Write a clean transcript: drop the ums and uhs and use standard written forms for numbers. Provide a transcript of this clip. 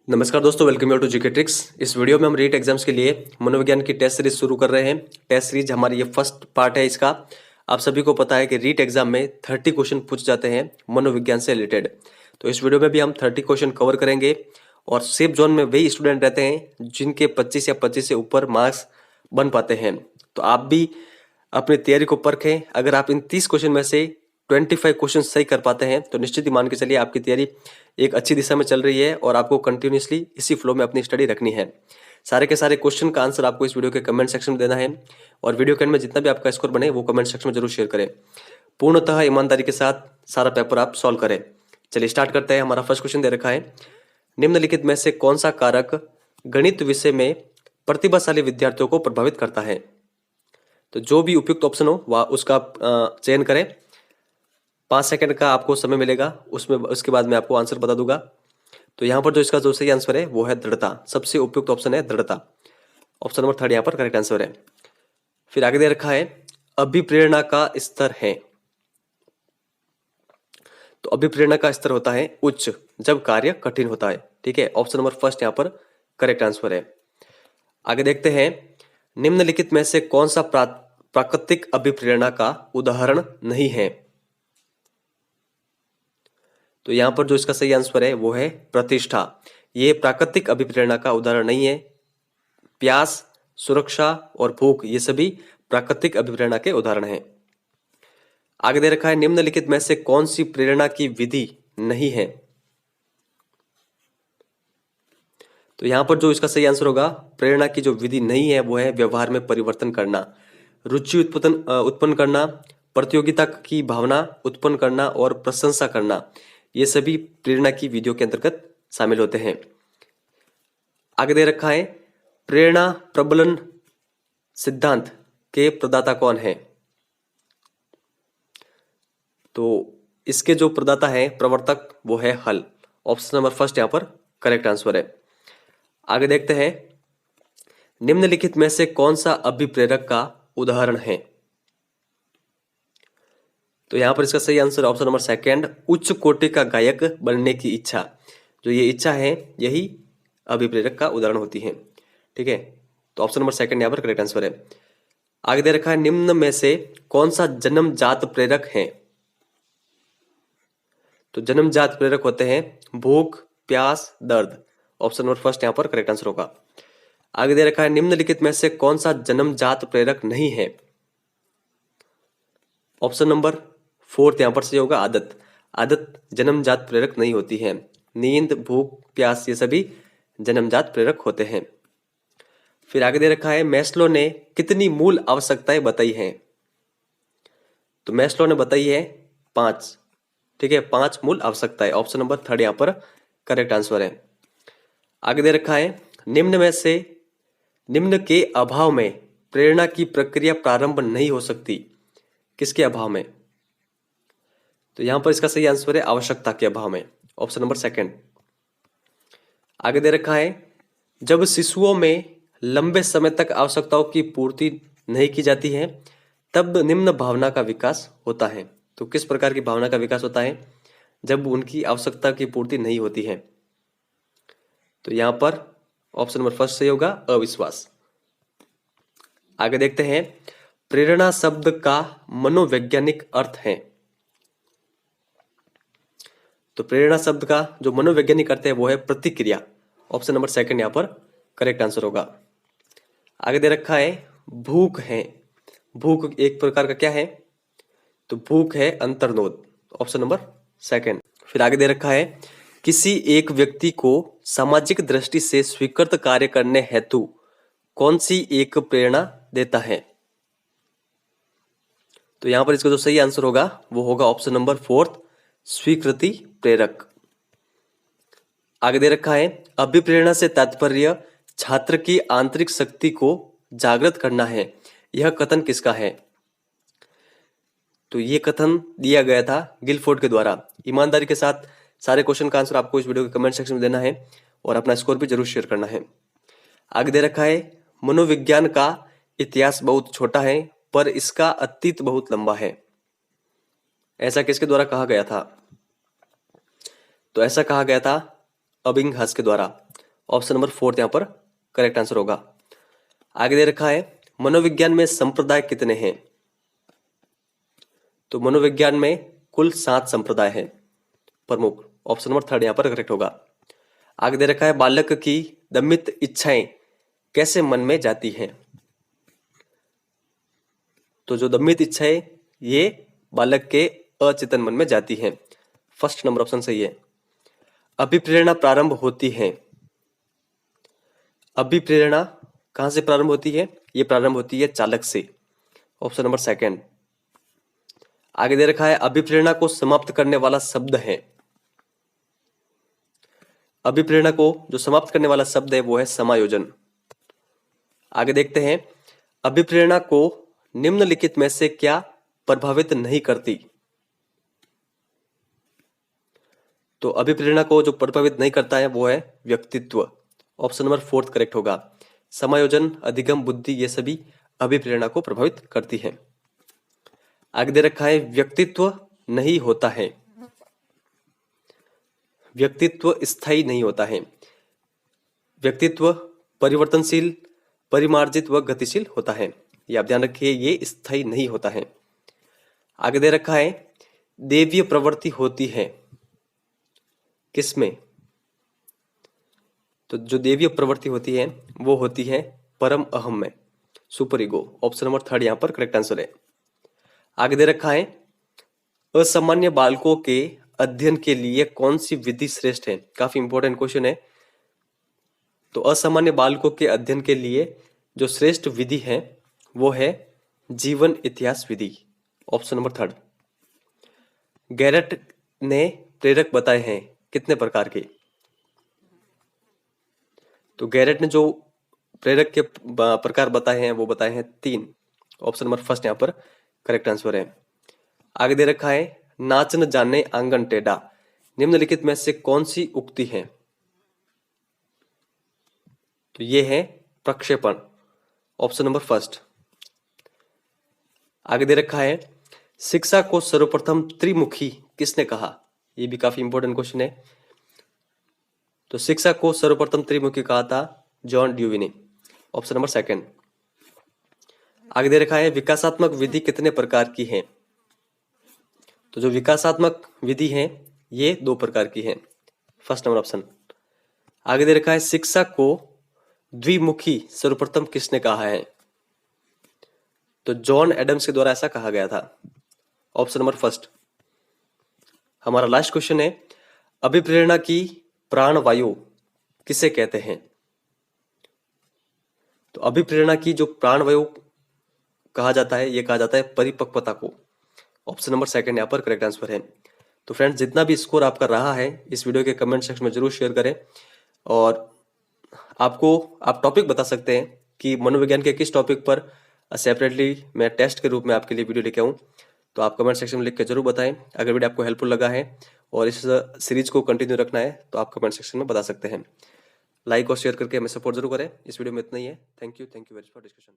नमस्कार दोस्तों, welcome you to GK tricks. इस वीडियो में हम रीट एग्जाम्स के लिए मनोविज्ञान की टेस्ट सीरीज शुरू कर रहे हैं। टेस्ट सीरीज हमारी ये फर्स्ट पार्ट है इसका। आप सभी को पता है कि रीट एग्जाम में 30 क्वेश्चन पूछ जाते हैं मनोविज्ञान से रिलेटेड। तो इस वीडियो में भी हम 30 क्वेश्चन कवर करेंगे और सेफ जोन में वही स्टूडेंट रहते हैं जिनके 25 या 25 से ऊपर मार्क्स बन पाते हैं। तो आप भी अपनी तैयारी को परखें। अगर आप इन 30 क्वेश्चन में से 25 क्वेश्चन सही कर पाते हैं तो निश्चित ही मान के चलिए आपकी तैयारी एक अच्छी दिशा में चल रही है और आपको कंटिन्यूसली इसी फ्लो में अपनी स्टडी रखनी है। सारे के सारे क्वेश्चन का आंसर आपको इस वीडियो के कमेंट सेक्शन में देना है और वीडियो के एंड में जितना भी आपका स्कोर बने वो कमेंट सेक्शन में जरूर शेयर करें। पूर्णतः ईमानदारी के साथ सारा पेपर आप सॉल्व करें। चलिए स्टार्ट करते हैं। हमारा फर्स्ट क्वेश्चन दे रखा है, निम्नलिखित में से कौन सा कारक गणित विषय में प्रतिभाशाली विद्यार्थियों को प्रभावित करता है। तो जो भी उपयुक्त ऑप्शन हो वह उसका चयन करें। 5 सेकंड का आपको समय मिलेगा, उसमें उसके बाद मैं आपको आंसर बता दूंगा। तो यहाँ पर जो इसका जो सही आंसर है वो है दृढ़ता। सबसे उपयुक्त ऑप्शन है दृढ़ता। ऑप्शन नंबर 3 यहाँ पर करेक्ट आंसर है। फिर आगे दे रखा है, अभिप्रेरणा का स्तर है। तो अभिप्रेरणा का स्तर होता है उच्च जब कार्य कठिन होता है। ठीक है, ऑप्शन नंबर फर्स्ट यहाँ पर करेक्ट आंसर है। आगे देखते हैं, निम्नलिखित में से कौन सा प्राकृतिक अभिप्रेरणा का उदाहरण नहीं है। तो यहां पर जो इसका सही आंसर है वो है प्रतिष्ठा। ये प्राकृतिक अभिप्रेरणा का उदाहरण नहीं है। प्यास, सुरक्षा और भूख ये सभी प्राकृतिक अभिप्रेरणा के उदाहरण हैं। आगे दे रखा है, निम्नलिखित में से कौन सी प्रेरणा की विधि नहीं है। तो यहां पर जो इसका सही आंसर होगा, प्रेरणा की जो विधि नहीं है वो है व्यवहार में परिवर्तन करना, रुचि उत्पन्न करना, प्रतियोगिता की भावना उत्पन्न करना और प्रशंसा करना। ये सभी प्रेरणा की विधियों के अंतर्गत शामिल होते हैं। आगे दे रखा है, प्रेरणा प्रबलन सिद्धांत के प्रदाता कौन है। तो इसके जो प्रदाता है प्रवर्तक वो है हल। ऑप्शन नंबर फर्स्ट यहां पर करेक्ट आंसर है। आगे देखते हैं, निम्नलिखित में से कौन सा अभिप्रेरक का उदाहरण है। तो यहां पर इसका सही आंसर ऑप्शन नंबर सेकंड, उच्च कोटि का गायक बनने की इच्छा। जो ये इच्छा है यही अभिप्रेरक का उदाहरण होती है। ठीक है, तो ऑप्शन नंबर सेकंड यहां पर करेक्ट आंसर है। आगे दे रखा है, निम्न में से कौन सा जन्मजात प्रेरक है। तो जन्मजात प्रेरक होते हैं भूख, प्यास, दर्द। ऑप्शन नंबर फर्स्ट यहां पर करेक्ट आंसर होगा। आगे दे रखा है, निम्नलिखित में से कौन सा जन्मजात प्रेरक नहीं है। ऑप्शन नंबर फोर्थ यहां पर सही होगा, आदत। आदत जन्मजात प्रेरक नहीं होती है। नींद, भूख, प्यास ये सभी जन्मजात प्रेरक होते हैं। फिर आगे दे रखा है, मैस्लो ने कितनी मूल आवश्यकताएं बताई हैं। तो मैस्लो ने बताई है 5। ठीक है, 5 मूल आवश्यकताएं। ऑप्शन नंबर थर्ड यहां पर करेक्ट आंसर है। आगे दे रखा है, निम्न के अभाव में प्रेरणा की प्रक्रिया प्रारंभ नहीं हो सकती। किसके अभाव में। तो यहां पर इसका सही आंसर है आवश्यकता के अभाव में। Option number second. आगे दे रखा है, जब शिशुओं में लंबे समय तक आवश्यकताओं की पूर्ति नहीं की जाती है तब निम्न भावना का विकास होता है। तो किस प्रकार की भावना का विकास होता है, जब उनकी आवश्यकता की पूर्ति नहीं होती है। तो यहां पर ऑप्शन नंबर फर्स्ट सही होगा, अविश्वास। आगे देखते हैं, प्रेरणा शब्द का मनोवैज्ञानिक अर्थ है। तो प्रेरणा शब्द का जो मनोवैज्ञानिक अर्थ है वो है प्रतिक्रिया। ऑप्शन नंबर सेकंड यहां पर करेक्ट आंसर होगा। आगे दे रखा है, भूख है। भूख एक प्रकार का क्या है। तो भूख है अंतर्नोद। Option number second. फिर आगे दे रखा है, किसी एक व्यक्ति को सामाजिक दृष्टि से स्वीकृत कार्य करने हेतु कौन सी एक प्रेरणा देता है। तो यहां पर इसका जो सही आंसर होगा वो होगा ऑप्शन नंबर फोर्थ, स्वीकृति प्रेरक। आगे दे रखा है, अभिप्रेरणा से तात्पर्य छात्र की आंतरिक शक्ति को जागृत करना है। यह कथन किसका है। तो ये कथन दिया गया था गिलफोर्ड के द्वारा। ईमानदारी के साथ सारे क्वेश्चन का आंसर आपको इस वीडियो के कमेंट सेक्शन में देना है और अपना स्कोर भी जरूर शेयर करना है। आगे दे रखा है, मनोविज्ञान का इतिहास बहुत छोटा है पर इसका अतीत बहुत लंबा है। ऐसा किसके द्वारा कहा गया था। तो ऐसा कहा गया था अबिंगहस के द्वारा। ऑप्शन नंबर 4 यहाँ पर करेक्ट आंसर होगा। आगे दे रखा है मनोविज्ञान में संप्रदाय कितने हैं? तो मनोविज्ञान में कुल 7 संप्रदाय हैं प्रमुख। ऑप्शन नंबर 3 यहाँ पर करेक्ट होगा। आगे दे रखा है बालक की दमित इच्छाएं कैसे मन में जाती हैं? तो जो दमित इच्छाएं ये बालक के अचेतन मन में जाती हैं। फर्स्ट नंबर ऑप्शन सही है। अभिप्रेरणा प्रारंभ होती है। अभिप्रेरणा कहां से प्रारंभ होती है? ये प्रारंभ होती है चालक से। Option number 2। आगे दे रखा है अभिप्रेरणा को समाप्त करने वाला शब्द है। अभिप्रेरणा को जो समाप्त करने वाला शब्द है वो है समायोजन। आगे देखते हैं अभिप्रेरणा को निम्नलिखित में से क्या प्रभावित नहीं करती? तो अभिप्रेरणा को जो प्रभावित नहीं करता है वो है व्यक्तित्व। ऑप्शन नंबर 4 करेक्ट होगा। समायोजन, अधिगम, बुद्धि ये सभी अभिप्रेरणा को प्रभावित करती है। आगे दे रखा है व्यक्तित्व नहीं होता है। व्यक्तित्व स्थायी नहीं होता है। व्यक्तित्व परिवर्तनशील, परिमार्जित व गतिशील होता है। ये आप ध्यान रखिए, ये स्थायी नहीं होता है। आगे दे रखा है देवीय प्रवृत्ति होती है किसमें? तो जो देवीय प्रवृत्ति होती है वो होती है परम अहम में, सुपर ईगो। ऑप्शन नंबर 3 यहां पर करेक्ट आंसर है। आगे दे रखा है असामान्य बालकों के अध्ययन के लिए कौन सी विधि श्रेष्ठ है? काफी इंपॉर्टेंट क्वेश्चन है। तो असामान्य बालकों के अध्ययन के लिए जो श्रेष्ठ विधि है वो है जीवन इतिहास विधि। Option number 3। गैरेट ने प्रेरक बताए हैं कितने प्रकार के? तो गैरेट ने जो प्रेरक के प्रकार बताए हैं वो बताए हैं 3। ऑप्शन नंबर 1 यहाँ पर करेक्ट आंसर है। आगे दे रखा है नाच न जाने आंगन टेढ़ा निम्नलिखित में से कौन सी उक्ति है? तो ये है प्रक्षेपण। Option number 1। आगे दे रखा है शिक्षा को सर्वप्रथम त्रिमुखी किसने कहा? ये भी काफी इंपॉर्टेंट क्वेश्चन है। तो शिक्षा को सर्वप्रथम त्रिमुखी कहा था जॉन ड्यूवी ने। Option number 2। आगे दे रखा है विकासात्मक विधि कितने प्रकार की है? तो जो विकासात्मक विधि है ये 2 प्रकार की है। First number option. आगे दे रखा है शिक्षा को द्विमुखी सर्वप्रथम किसने कहा है? तो जॉन एडम्स के द्वारा ऐसा कहा गया था। Option number 1। हमारा लास्ट क्वेश्चन है अभिप्रेरणा की प्राणवायु किसे कहते हैं? तो अभिप्रेरणा की जो प्राणवायु कहा जाता है ये कहा जाता है परिपक्वता को। ऑप्शन नंबर 2 यहाँ पर करेक्ट आंसर है। तो फ्रेंड्स जितना भी स्कोर आपका रहा है इस वीडियो के कमेंट सेक्शन में जरूर शेयर करें और आप टॉपिक बता सकते हैं कि मनोविज्ञान के किस टॉपिक पर सेपरेटली मैं टेस्ट के रूप में आपके लिए वीडियो लेके आऊँ। तो आप कमेंट सेक्शन में लिख के जरूर बताएं। अगर वीडियो आपको हेल्पफुल लगा है और इस सीरीज को कंटिन्यू रखना है तो आप कमेंट सेक्शन में बता सकते हैं। लाइक और शेयर करके हमें सपोर्ट जरूर करें। इस वीडियो में इतना ही है। Thank you very much for discussion.